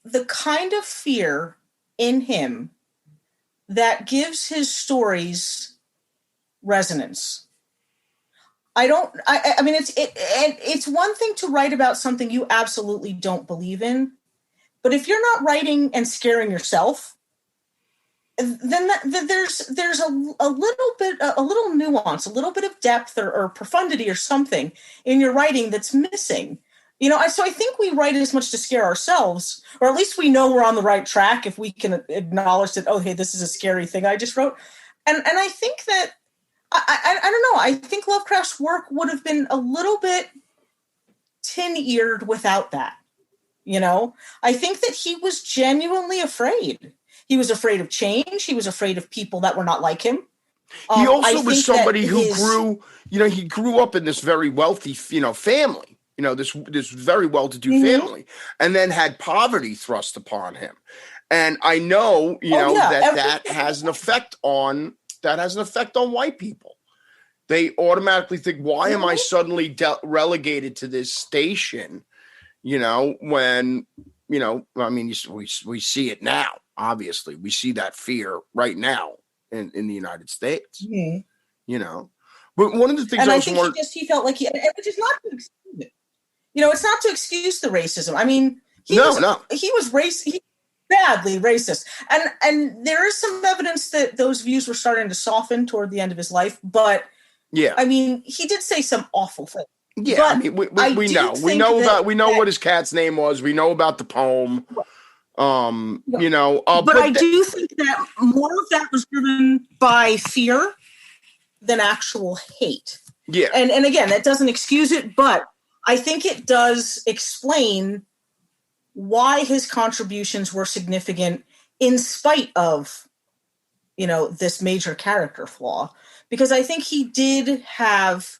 the kind of fear in him that gives his stories resonance. I mean, it's one thing to write about something you absolutely don't believe in, but if you're not writing and scaring yourself, then there's a little nuance, a little bit of depth or profundity or something in your writing that's missing. So I think we write as much to scare ourselves, or at least we know we're on the right track if we can acknowledge that, oh, hey, this is a scary thing I just wrote. And I think that, I don't know, I think Lovecraft's work would have been a little bit tin-eared without that. I think that he was genuinely afraid. He was afraid of change. He was afraid of people that were not like him. He also was somebody who grew, he grew up in this very wealthy, family, this very well-to-do family, and then had poverty thrust upon him. And I know, that has an effect on white people. They automatically think, why am I suddenly relegated to this station? When, I mean, we see it now. Obviously, we see that fear right now in the United States. Mm-hmm. But one of the things I think he felt like which is not to excuse it. It's not to excuse the racism. I mean, he was badly racist, and there is some evidence that those views were starting to soften toward the end of his life. But I mean, he did say some awful things. Yeah, but I mean, we know what his cat's name was. We know about the poem. But I do think that more of that was driven by fear than actual hate. Yeah. And again, that doesn't excuse it, but I think it does explain why his contributions were significant in spite of, this major character flaw. Because I think he did have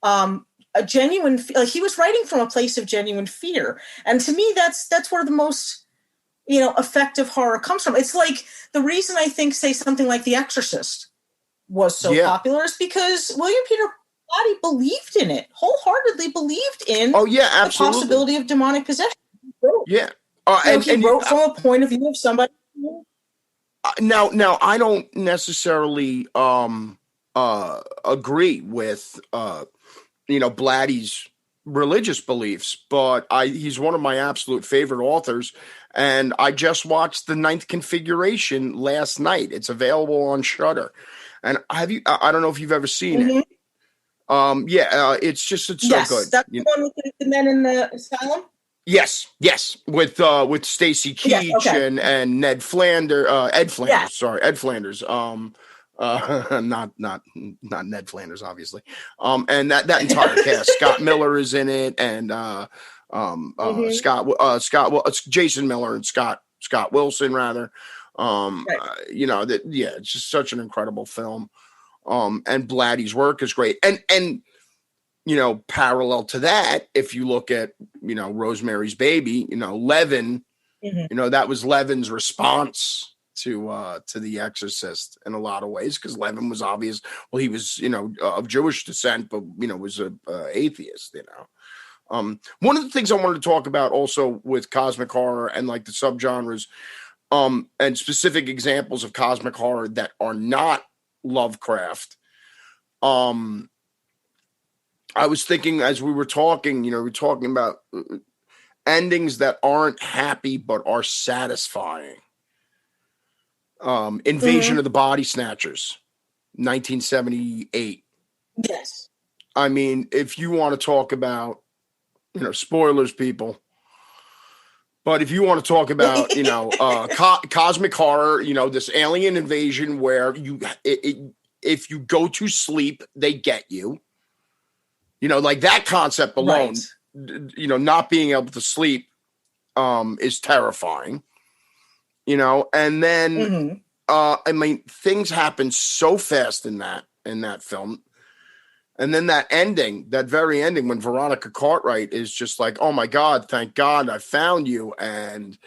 a genuine, he was writing from a place of genuine fear. And to me, that's where the most effective horror comes from. It's like the reason I think, say, something like The Exorcist was so popular is because William Peter Blatty believed in it, wholeheartedly believed in the possibility of demonic possession. Yeah. He wrote from a point of view of somebody. Now, I don't necessarily agree with, Blatty's religious beliefs, but he's one of my absolute favorite authors. And I just watched The Ninth Configuration last night. It's available on Shudder. And I don't know if you've ever seen it. It's so good. That's the one with the men in the asylum? Yes, with Stacy Keach and Ned Flanders, Ed Flanders. Sorry, Ed Flanders. Not Ned Flanders, obviously. And that entire cast. Scott Miller is in it, and Jason Miller and Scott Wilson, rather. It's just such an incredible film. And Blatty's work is great. And parallel to that, if you look at, Rosemary's Baby, Levin, that was Levin's response to The Exorcist in a lot of ways, because Levin was obvious. Well, he was, of Jewish descent, but, was a atheist, One of the things I wanted to talk about also with cosmic horror and like the subgenres, and specific examples of cosmic horror that are not Lovecraft. I was thinking as we were talking, we're talking about endings that aren't happy but are satisfying. Invasion of the Body Snatchers, 1978. Yes. I mean, if you want to talk about, spoilers, people. But if you want to talk about, cosmic horror, this alien invasion where if you go to sleep, they get you. Like that concept alone, not being able to sleep is terrifying. And then, I mean, things happen so fast in that film. And then that very ending when Veronica Cartwright is just like, oh my God, thank God I found you. And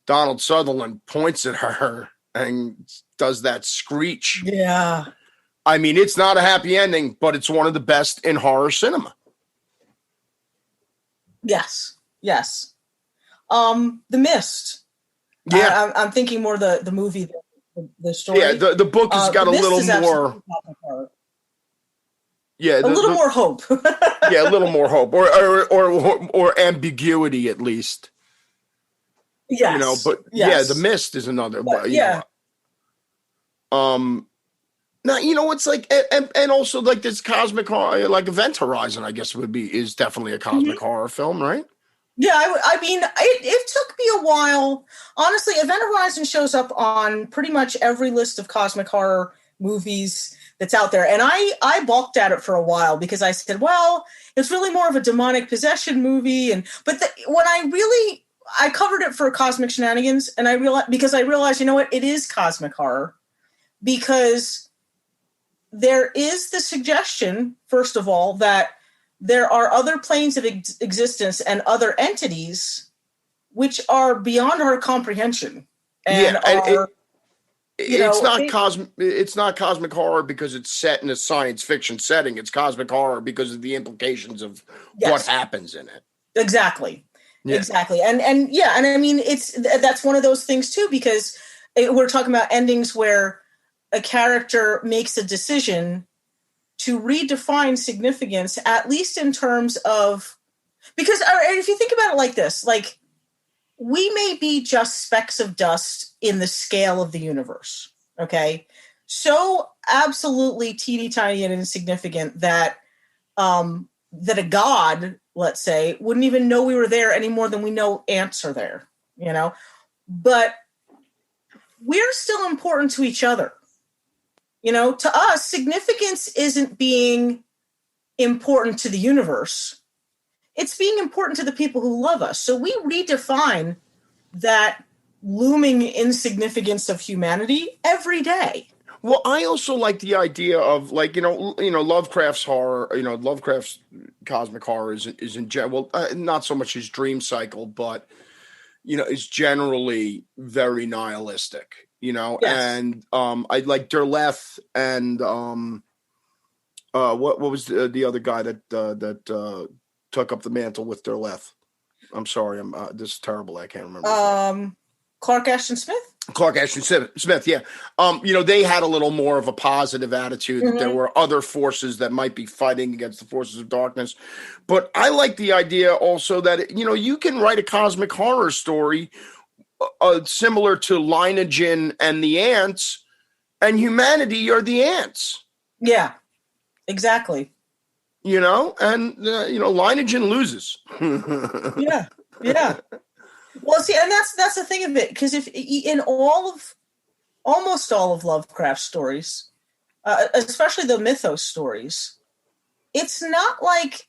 Donald Sutherland points at her and does that screech. Yeah. I mean, it's not a happy ending, but it's one of the best in horror cinema. Yes. The Mist. Yeah. I'm thinking more the movie, the story. Yeah, the book has got a little more. Yeah, a little more hope. Yeah, a little more hope, or ambiguity at least. Yes, but yes. The Mist is another. But, yeah. Now it's like, and also like this cosmic horror, like Event Horizon, I guess is definitely a cosmic horror film, right? Yeah, I mean, it took me a while. Honestly, Event Horizon shows up on pretty much every list of cosmic horror movies that's out there. And I balked at it for a while because I said, well, it's really more of a demonic possession movie. But when I covered it for Cosmic Shenanigans, and I realized, you know what, it is cosmic horror. Because there is the suggestion, first of all, that there are other planes of existence and other entities which are beyond our comprehension. And it's not cosmic horror because it's set in a science fiction setting. It's cosmic horror because of the implications of what happens in it. Exactly. Yeah. Exactly. And I mean, that's one of those things too, because we're talking about endings where a character makes a decision to redefine significance, at least in terms of, because if you think about it like this, like, we may be just specks of dust in the scale of the universe, okay? So absolutely teeny tiny and insignificant that that a god, let's say, wouldn't even know we were there any more than we know ants are there, But we're still important to each other. To us, significance isn't being important to the universe. It's being important to the people who love us. So we redefine that looming insignificance of humanity every day. Well, I also like the idea of, like, Lovecraft's horror, Lovecraft's cosmic horror is in general, not so much his dream cycle, but, is generally very nihilistic. Yes. And I like Derleth and what was the other guy that took up the mantle with Derleth? I'm sorry, this is terrible. I can't remember. Clark Ashton Smith. Clark Ashton Smith, yeah. They had a little more of a positive attitude. That there were other forces that might be fighting against the forces of darkness. But I like the idea also that you can write a cosmic horror story. Similar to Lineagen and the ants, and humanity are the ants. Yeah, exactly. And Lineagen loses. yeah. Well, see, and that's the thing of it, because if in almost all of Lovecraft's stories, especially the mythos stories, it's not like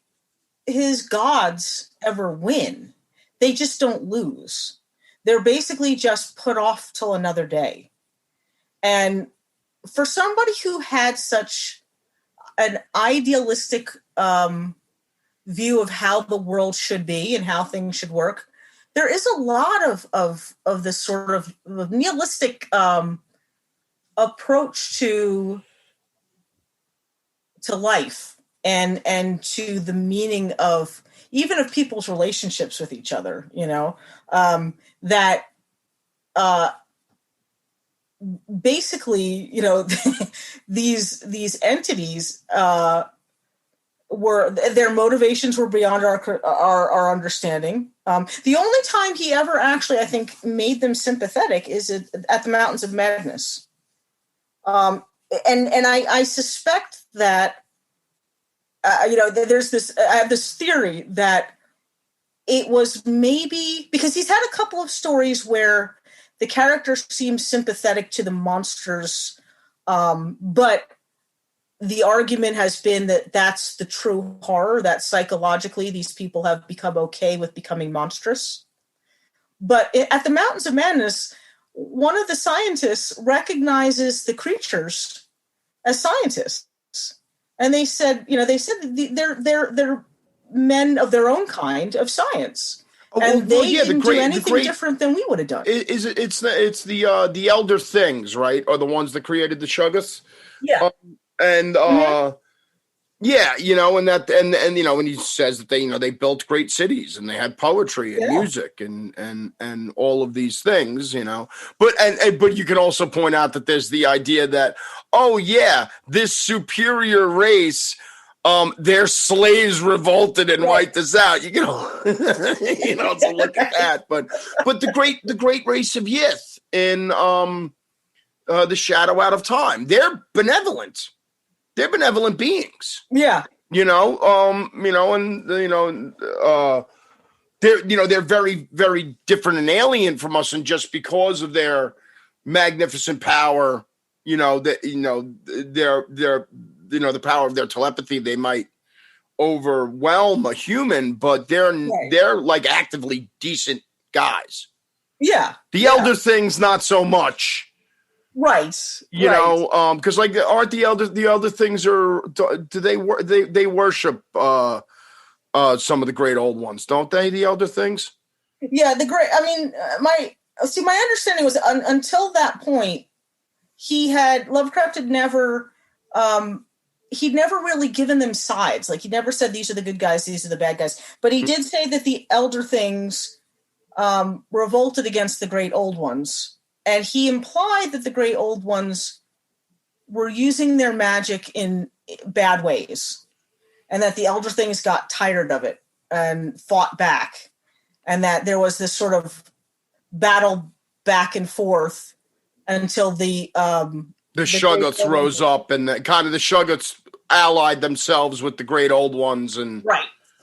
his gods ever win; they just don't lose. They're basically just put off till another day. And for somebody who had such an idealistic view of how the world should be and how things should work, there is a lot of this sort of nihilistic approach to life and to the meaning of even of people's relationships with each other, that basically, these entities their motivations were beyond our understanding. The only time he ever actually, I think, made them sympathetic is at the Mountains of Madness. And I suspect that there's this. I have this theory that it was maybe because he's had a couple of stories where the character seems sympathetic to the monsters, but the argument has been that that's the true horror, that psychologically these people have become okay with becoming monstrous. But at the Mountains of Madness, one of the scientists recognizes the creatures as scientists. And they said they're men of their own kind of science, and they didn't do anything different than we would have done. It's the elder things, right? Are the ones that created the Shuggoths? Yeah, Yeah, and when he says that they built great cities and they had poetry and music and all of these things, but you can also point out that there's the idea that, oh yeah, this superior race, their slaves revolted and wiped us out. To look at that, but the great race of Yith in the Shadow Out of Time, they're benevolent. They're benevolent beings. Yeah. They're very, very different and alien from us, and just because of their magnificent power, the power of their telepathy, they might overwhelm a human, but they're like actively decent guys. Yeah. The elder things, not so much. Right. Because aren't the elder things they worship some of the great old ones, don't they? The elder things. Yeah, my understanding was until that point, Lovecraft had never, he'd never really given them sides. Like, he never said these are the good guys, these are the bad guys. But he did say that the elder things revolted against the great old ones. And he implied that the great old ones were using their magic in bad ways, and that the elder things got tired of it and fought back, and that there was this sort of battle back and forth until the Shuggoths rose up, and the Shuggoths allied themselves with the great old ones, and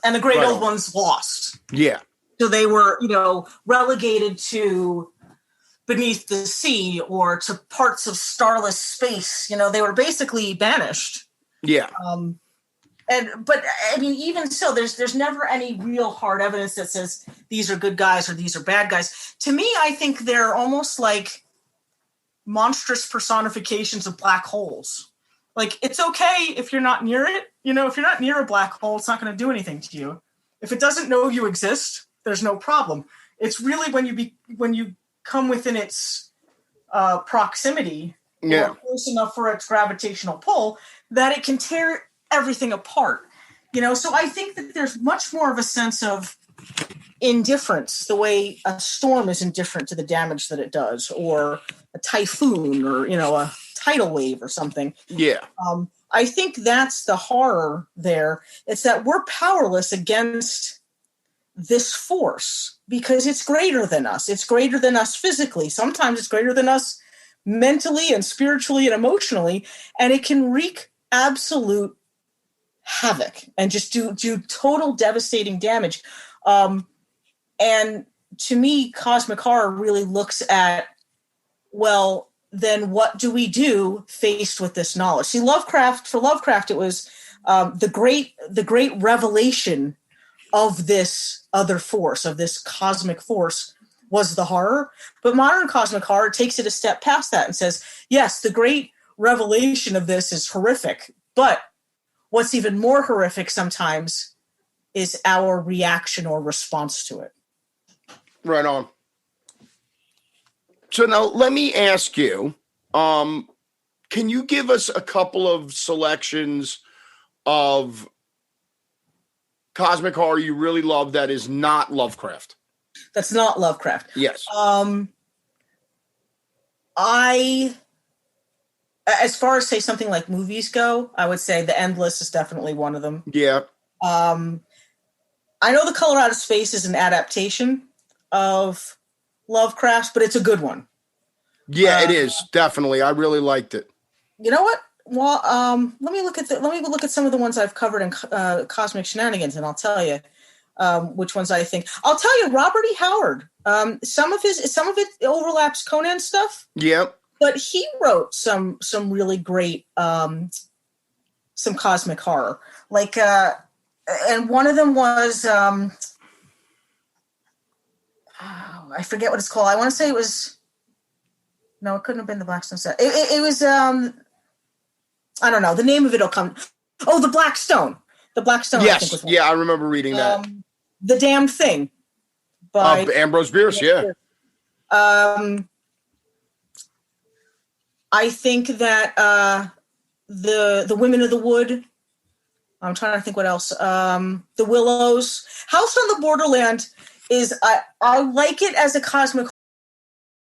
the great old ones lost. Yeah, so they were relegated to beneath the sea or to parts of starless space. They were basically banished. Yeah. But I mean, even so, there's never any real hard evidence that says these are good guys or these are bad guys. To me, I think they're almost like monstrous personifications of black holes. Like, it's okay if you're not near it. If you're not near a black hole, it's not going to do anything to you. If it doesn't know you exist, there's no problem. It's really when you come within its proximity, or close enough for its gravitational pull, that it can tear everything apart. So I think that there's much more of a sense of indifference, the way a storm is indifferent to the damage that it does, or a typhoon, or a tidal wave or something. Yeah. I think that's the horror there. It's that we're powerless against this force because it's greater than us. It's greater than us physically. Sometimes it's greater than us mentally and spiritually and emotionally, and it can wreak absolute havoc and just do total devastating damage. And to me, Cosmic Horror really looks at, well, then what do we do faced with this knowledge? See, for Lovecraft, it was the great revelation of this other force, of this cosmic force, was the horror. But modern Cosmic Horror takes it a step past that and says, yes, the great revelation of this is horrific, but what's even more horrific sometimes is our reaction or response to it. Right on. So now let me ask you, can you give us a couple of selections of Cosmic Horror you really love that is not Lovecraft? That's not Lovecraft. Yes. As far as, say, something like movies go, I would say The Endless is definitely one of them. Yeah. I know The Color Out of Space is an adaptation of Lovecraft, but it's a good one. Yeah, it is, definitely. I really liked it. You know what? Well, let me look at some of the ones I've covered in Cosmic Shenanigans, and I'll tell you which ones I think. I'll tell you, Robert E. Howard. Some of it overlaps Conan stuff. Yep. But he wrote some really great some Cosmic Horror, like and one of them was I forget what it's called. I want to say it was. No, it couldn't have been the Blackstone set. It was, I don't know. The name of it will come. Oh, the Black Stone. The Black Stone. Yes. I think was one. Yeah, I remember reading that. The Damned Thing. By Ambrose Bierce, yeah. I think that the Women of the Wood I'm trying to think what else. The Willows. House on the Borderland is I like it as a cosmic